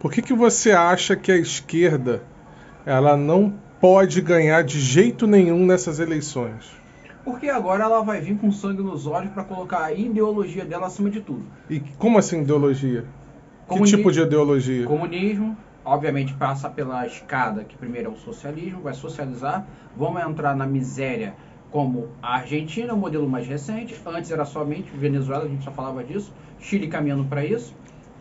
Por que você acha que a esquerda ela não pode ganhar de jeito nenhum nessas eleições? Porque agora ela vai vir com sangue nos olhos para colocar a ideologia dela acima de tudo. E como assim ideologia? Que tipo de ideologia? Comunismo, obviamente passa pela escada, que primeiro é o socialismo, vai socializar, vamos entrar na miséria como a Argentina, o modelo mais recente, antes era somente Venezuela, a gente só falava disso, Chile caminhando para isso,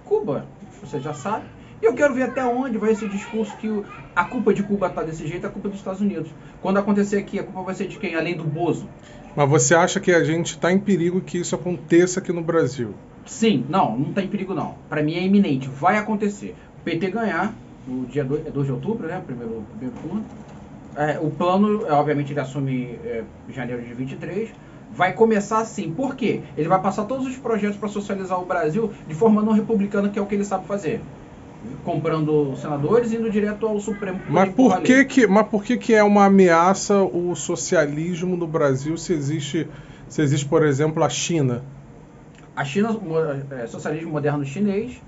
Cuba, você já sabe, e eu quero ver até onde vai esse discurso que a culpa de Cuba está desse jeito, a culpa é dos Estados Unidos. Quando acontecer aqui, a culpa vai ser de quem? Além do Bozo. Mas você acha que a gente está em perigo que isso aconteça aqui no Brasil? Sim, não está em perigo não. Para mim é iminente, vai acontecer. O PT ganhar, no dia 2 de outubro, né, primeiro turno. O plano, obviamente, ele assume janeiro de 23. Vai começar assim. Por quê? Ele vai passar todos os projetos para socializar o Brasil de forma não republicana, que é o que ele sabe fazer. Comprando senadores e indo direto ao Supremo. Mas por que é uma ameaça o socialismo no Brasil se existe, por exemplo, a China? A China, socialismo moderno chinês,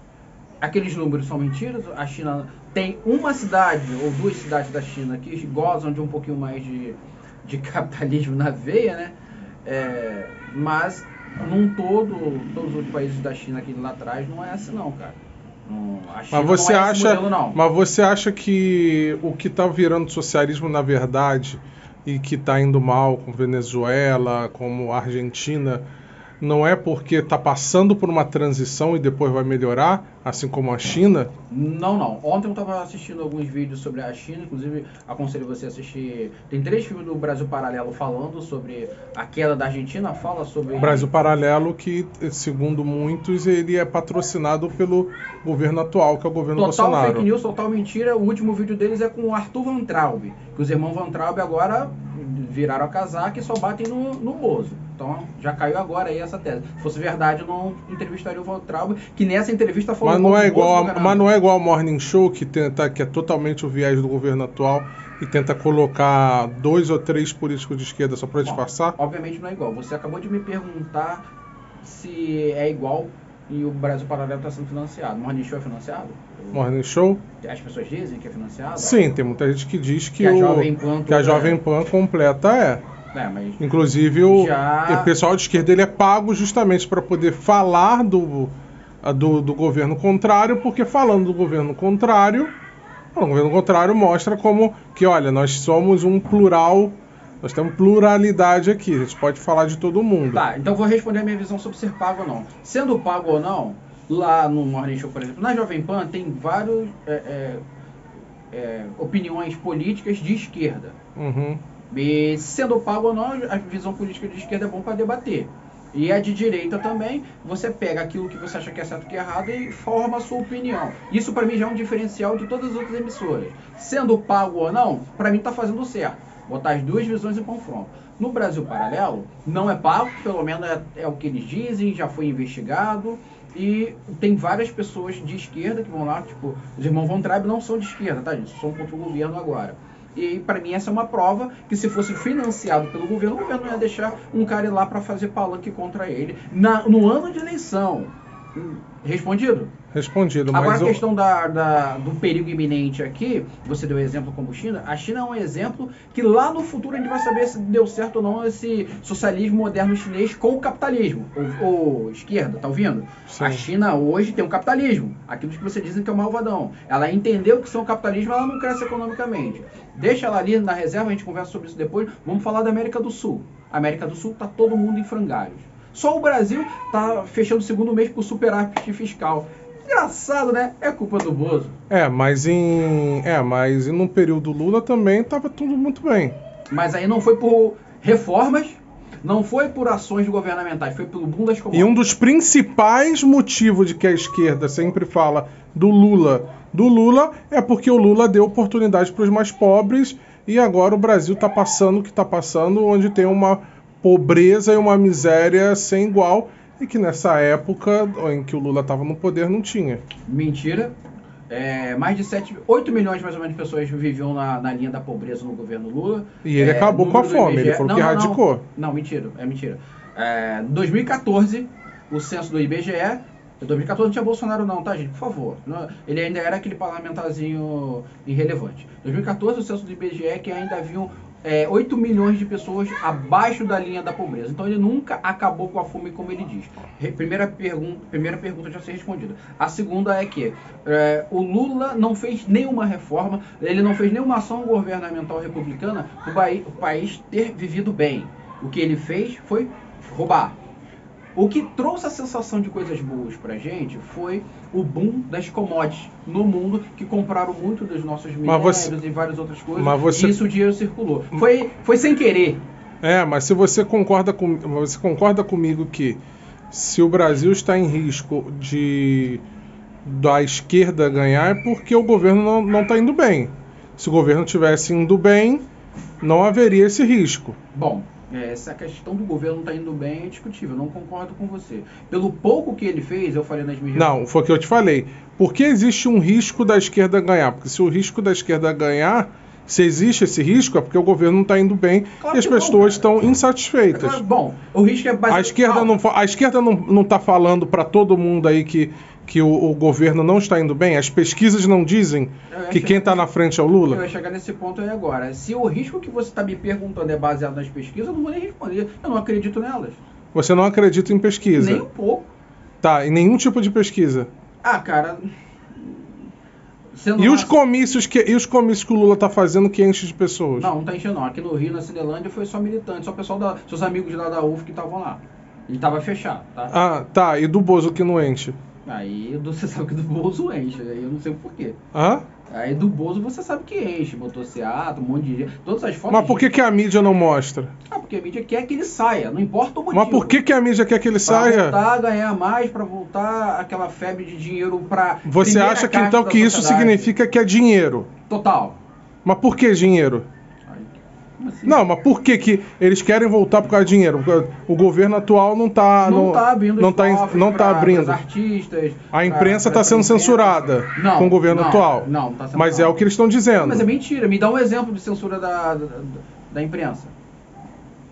aqueles números são mentiras. A China tem uma cidade ou duas cidades da China que gozam de um pouquinho mais de capitalismo na veia, né? Mas, num todo, todos os países da China aqui lá atrás não é assim não, cara. Mas você acha que o que está virando socialismo na verdade e que está indo mal com Venezuela, como Argentina, não é porque está passando por uma transição e depois vai melhorar, assim como a China? Não. Ontem eu estava assistindo alguns vídeos sobre a China, inclusive aconselho você a assistir. Tem 3 filmes do Brasil Paralelo falando sobre a queda da Argentina, fala sobre... O Brasil Paralelo, que, segundo muitos, ele é patrocinado pelo governo atual, que é o governo Bolsonaro. Total fake news, total mentira. O último vídeo deles é com o Arthur Van Traub, que os irmãos Van Traub agora viraram a casaca e só batem no Bozo. Então já caiu agora aí essa tese. Se fosse verdade, eu não entrevistaria o Van Traub, que nessa entrevista falou... Mas não é igual ao Morning Show, que é totalmente o viés do governo atual e tenta colocar 2 ou 3 políticos de esquerda só para disfarçar? Obviamente não é igual. Você acabou de me perguntar se é igual e o Brasil Paralelo está sendo financiado. Morning Show é financiado? Morning Show? As pessoas dizem que é financiado? Sim, tem muita gente que diz que a Jovem Pan completa mas inclusive o pessoal de esquerda ele é pago justamente para poder falar do governo contrário, porque falando do governo contrário, o governo contrário mostra como que, olha, nós somos um plural, nós temos pluralidade aqui, a gente pode falar de todo mundo. Tá, então vou responder a minha visão sobre ser pago ou não. Sendo pago ou não, lá no Morning Show, por exemplo, na Jovem Pan tem várias opiniões políticas de esquerda. Uhum. E sendo pago ou não, a visão política de esquerda é bom para debater. E a de direita também, você pega aquilo que você acha que é certo e que é errado e forma a sua opinião. Isso para mim já é um diferencial de todas as outras emissoras. Sendo pago ou não, para mim está fazendo certo. Botar as duas visões em confronto. No Brasil Paralelo, não é pago, pelo menos é o que eles dizem, já foi investigado. E tem várias pessoas de esquerda que vão lá, tipo, os irmãos Von Traub não são de esquerda, tá, gente? São contra o governo agora. E para mim essa é uma prova que se fosse financiado pelo governo, o governo não ia deixar um cara ir lá para fazer palanque contra ele no ano de eleição. Respondido? Respondido. Agora a questão do perigo iminente aqui, você deu exemplo como China. A China é um exemplo que lá no futuro a gente vai saber se deu certo ou não esse socialismo moderno chinês com o capitalismo. Ou esquerda, tá ouvindo? Sim. A China hoje tem um capitalismo, aquilo que você dizem que é o malvadão. Ela entendeu que são o capitalismo, ela não cresce economicamente. Deixa ela ali na reserva, a gente conversa sobre isso depois. Vamos falar da América do Sul. A América do Sul tá todo mundo em frangalhos. Só o Brasil tá fechando o segundo mês por superávit fiscal. Engraçado, né? É culpa do Bozo. Mas no período Lula também estava tudo muito bem. Mas aí não foi por reformas, não foi por ações governamentais, foi pelo boom das commodities. E um dos principais motivos de que a esquerda sempre fala do Lula é porque o Lula deu oportunidade para os mais pobres e agora o Brasil está passando o que está passando, onde tem uma pobreza e uma miséria sem igual. E que nessa época em que o Lula estava no poder não tinha. Mentira. Mais de 8 milhões mais ou menos de pessoas viviam na linha da pobreza no governo Lula. E ele acabou com a fome, ele falou que erradicou. Não, mentira, é mentira. 2014, o censo do IBGE Em 2014 não tinha Bolsonaro não, tá, gente? Por favor. Ele ainda era aquele parlamentarzinho irrelevante. Em 2014, o censo do IBGE é que ainda haviam 8 milhões de pessoas abaixo da linha da pobreza. Então ele nunca acabou com a fome, como ele diz. Primeira pergunta já ser respondida. A segunda é que o Lula não fez nenhuma reforma, ele não fez nenhuma ação governamental republicana para o país ter vivido bem. O que ele fez foi roubar. O que trouxe a sensação de coisas boas pra gente foi o boom das commodities no mundo, que compraram muito dos nossos minérios e várias outras coisas, e isso o dinheiro circulou. Foi sem querer. Mas se você concorda comigo que se o Brasil está em risco da esquerda ganhar, é porque o governo não está indo bem. Se o governo estivesse indo bem, não haveria esse risco. Bom, essa questão do governo não está indo bem é discutível, eu não concordo com você. Pelo pouco que ele fez, eu falei nas minhas... Não, foi o que eu te falei. Por que existe um risco da esquerda ganhar? Porque se o risco da esquerda ganhar, se existe esse risco, é porque o governo não está indo bem, claro, e as pessoas estão insatisfeitas. Claro, bom, o risco é baseado... A esquerda não está falando para todo mundo aí que o governo não está indo bem? As pesquisas não dizem que quem está na frente é o Lula? Eu ia chegar nesse ponto aí agora. Se o risco que você está me perguntando é baseado nas pesquisas, eu não vou nem responder. Eu não acredito nelas. Você não acredita em pesquisa? Nem um pouco. Tá, em nenhum tipo de pesquisa? Cara... E os comícios que o Lula está fazendo que enche de pessoas? Não está enchendo não. Aqui no Rio, na Cinelândia, foi só militante, só o pessoal seus amigos lá da UF que estavam lá. E estava fechado, tá? Tá. E do Bozo que não enche? Aí você sabe que do Bozo enche, aí eu não sei o porquê. Hã? Aí do Bozo você sabe que enche, motocicleta, um monte de gente, todas as fotos... Mas por que a mídia não mostra? Porque a mídia quer que ele saia, não importa o motivo. Mas por que a mídia quer que ele saia? Pra voltar a ganhar mais, pra voltar aquela febre de dinheiro pra... Você acha que então que isso significa que é dinheiro? Total. Mas por que dinheiro? Assim? Não, mas por que eles querem voltar por causa de dinheiro? Porque o governo atual não está abrindo os artistas. A imprensa está sendo censurada com o governo atual. Não está sendo. Mas é o que eles estão dizendo. Mas é mentira. Me dá um exemplo de censura da imprensa.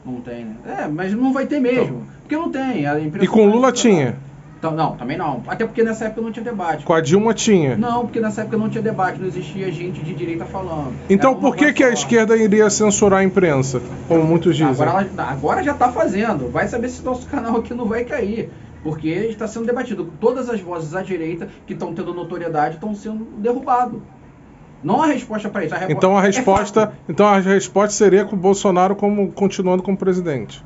Não tem, né? Mas não vai ter mesmo. Então, porque não tem. A imprensa e com Lula tinha? Não, também não. Até porque nessa época não tinha debate. Com a Dilma tinha? Não, porque nessa época não tinha debate, não existia gente de direita falando. Então por que a esquerda iria censurar a imprensa, como muitos dizem? Agora já está fazendo. Vai saber se nosso canal aqui não vai cair. Porque está sendo debatido. Todas as vozes à direita que estão tendo notoriedade estão sendo derrubadas. Não há resposta para isso. Então a resposta seria com o Bolsonaro continuando como presidente.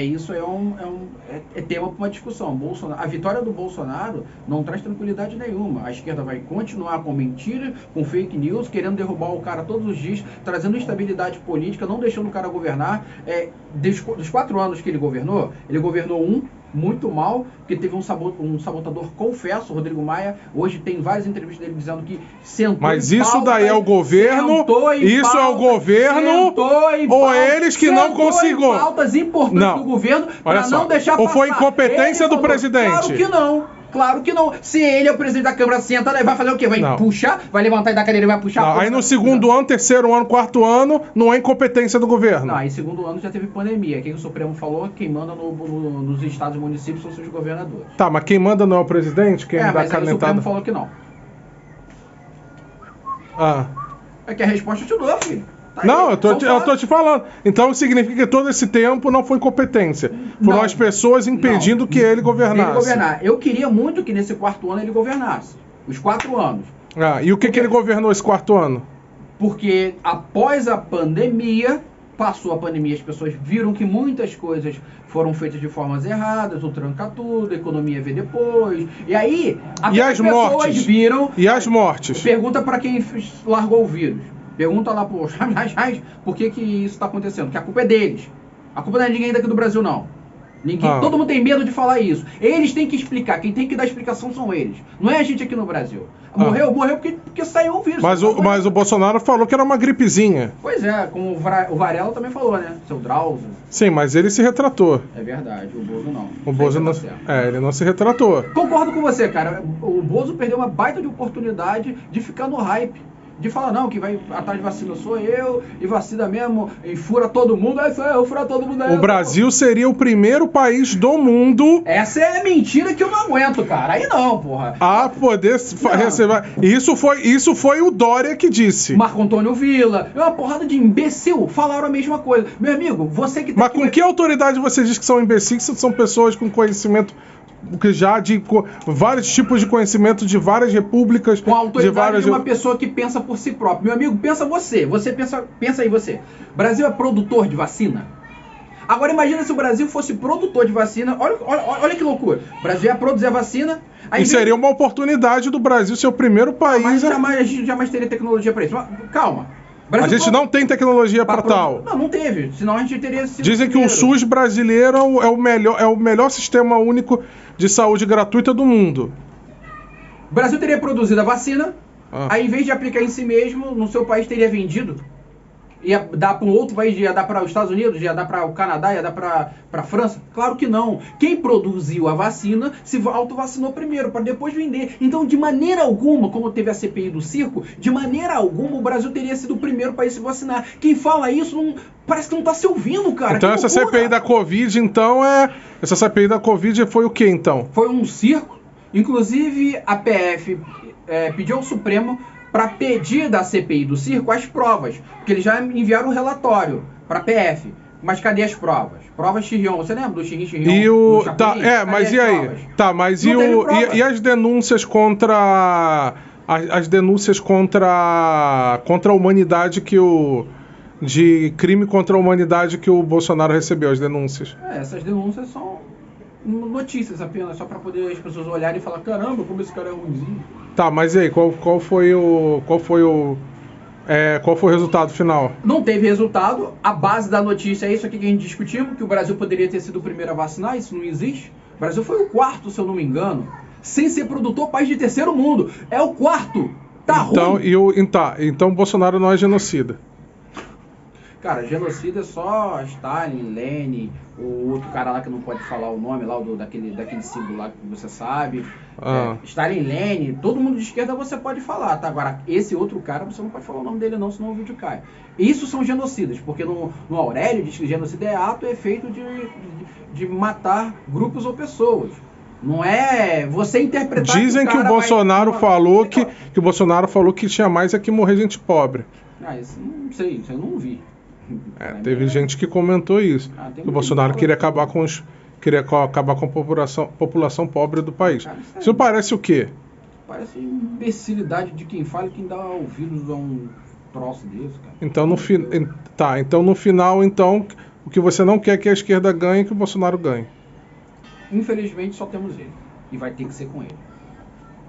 Isso é tema para uma discussão. A vitória do Bolsonaro não traz tranquilidade nenhuma. A esquerda vai continuar com mentira, com fake news, querendo derrubar o cara todos os dias, trazendo instabilidade política, não deixando o cara governar. Dos 4 anos que ele governou muito mal, porque teve um sabotador, confesso, Rodrigo Maia. Hoje tem várias entrevistas dele dizendo que sentou. Mas isso daí é o governo? Isso é o governo? Ou eles que não conseguiram? Pautas importantes do governo para não deixar passar. Ou foi incompetência do presidente? Claro que não. Claro que não. Se ele é o presidente da Câmara, senta, vai fazer o quê? Vai puxar? Vai levantar da cadeira e vai puxar? Não, aí no segundo ano, terceiro ano, quarto ano, não é incompetência do governo. Não, aí segundo ano já teve pandemia. O que o Supremo falou? Quem manda nos estados e municípios são seus governadores. Tá, mas quem manda não é o presidente? Quem dá mas canetada? Aí o Supremo falou que não. É que a resposta te dou, filho. Não, eu tô te falando. Então significa que todo esse tempo não foi incompetência. Foram as pessoas impedindo que ele governasse. Eu queria muito que nesse 4º ano ele governasse. Os 4 anos. E o que ele governou esse 4º ano? Porque após a pandemia, passou a pandemia, as pessoas viram que muitas coisas foram feitas de formas erradas, o tranca tudo, a economia vê depois. E aí, as pessoas viram... E as mortes? Pergunta para quem largou o vírus. Pergunta lá pro por que isso está acontecendo? Porque a culpa é deles. A culpa não é de ninguém daqui do Brasil, não. Todo mundo tem medo de falar isso. Eles têm que explicar. Quem tem que dar explicação são eles. Não é a gente aqui no Brasil. Morreu porque saiu o vírus. Mas o Bolsonaro falou que era uma gripezinha. Pois é, como o Varela também falou, né? Seu Drauzio. Sim, mas ele se retratou. É verdade, o Bozo não. O Bozo não. Ele não se retratou. Concordo com você, cara. O Bozo perdeu uma baita de oportunidade de ficar no hype. De falar, não, que vai atrás de vacina sou eu, e vacina mesmo, e fura todo mundo, aí sou eu, fura todo mundo. O Brasil seria o primeiro país do mundo... Essa é a mentira que eu não aguento, cara. Aí não, porra. A poder receber... Isso foi o Dória que disse. Marco Antônio Villa, uma porrada de imbecil, falaram a mesma coisa. Meu amigo, você que... Mas com que autoridade você diz que são imbecis, se são pessoas com conhecimento... que já de vários tipos de conhecimento de várias repúblicas, com a autoridade de uma pessoa que pensa por si próprio. Meu amigo, pensa aí você. Brasil é produtor de vacina? Agora imagina se o Brasil fosse produtor de vacina. Olha que loucura. O Brasil ia produzir a vacina. E seria uma oportunidade do Brasil ser o primeiro país. Mas a gente jamais teria tecnologia para isso. Mas, calma. A gente não tem tecnologia para tal. Não teve. Senão a gente teria sido. Dizem que o SUS brasileiro é o melhor sistema único de saúde gratuita do mundo. O Brasil teria produzido a vacina, aí em vez de aplicar em si mesmo, no seu país teria vendido. Ia dar para um outro país, ia dar para os Estados Unidos, ia dar para o Canadá, ia dar para a França? Claro que não. Quem produziu a vacina se autovacinou primeiro, para depois vender. Então, de maneira alguma, como teve a CPI do circo, de maneira alguma o Brasil teria sido o primeiro país a se vacinar. Quem fala isso não... Parece que não tá se ouvindo, cara. Então essa CPI da Covid, então, essa CPI da Covid foi o que, então? Foi um circo. Inclusive, a PF pediu ao Supremo para pedir da CPI do circo as provas. Porque eles já enviaram um relatório para a PF. Mas cadê as provas? Provas Chirion. Você lembra do Chirion? E o... mas e aí? Provas? Tá, mas e as denúncias contra... As denúncias contra a humanidade que o... de crime contra a humanidade que o Bolsonaro recebeu, as denúncias. Essas denúncias são notícias apenas, só para poder as pessoas olharem e falar, caramba, como esse cara é ruimzinho. Tá, mas e aí, qual foi o resultado final? Não teve resultado. A base da notícia é isso aqui que a gente discutimos, que o Brasil poderia ter sido o primeiro a vacinar, isso não existe. O Brasil foi o quarto, se eu não me engano, sem ser produtor, país de terceiro mundo. É o quarto. Tá ruim. Então Bolsonaro não é genocida. Cara, genocida é só Stalin, Lenin, o outro cara lá que não pode falar o nome lá, daquele símbolo lá que você sabe. Stalin, Lenin, todo mundo de esquerda você pode falar, tá? Agora, esse outro cara você não pode falar o nome dele não, senão o vídeo cai. Isso são genocidas, porque no Aurélio diz que genocida é ato e efeito de matar grupos ou pessoas. Não é você interpretar. Dizem que o Bolsonaro falou que o Bolsonaro falou que tinha mais é que morrer gente pobre. Isso não sei, isso eu não vi. Teve gente que comentou isso. Que o Bolsonaro queria acabar com a população pobre do país. Isso parece o quê? Parece imbecilidade de quem fala e quem dá ouvidos a um troço desse, cara. Então no final, o que você não quer é que a esquerda ganhe, que o Bolsonaro ganhe. Infelizmente só temos ele. E vai ter que ser com ele.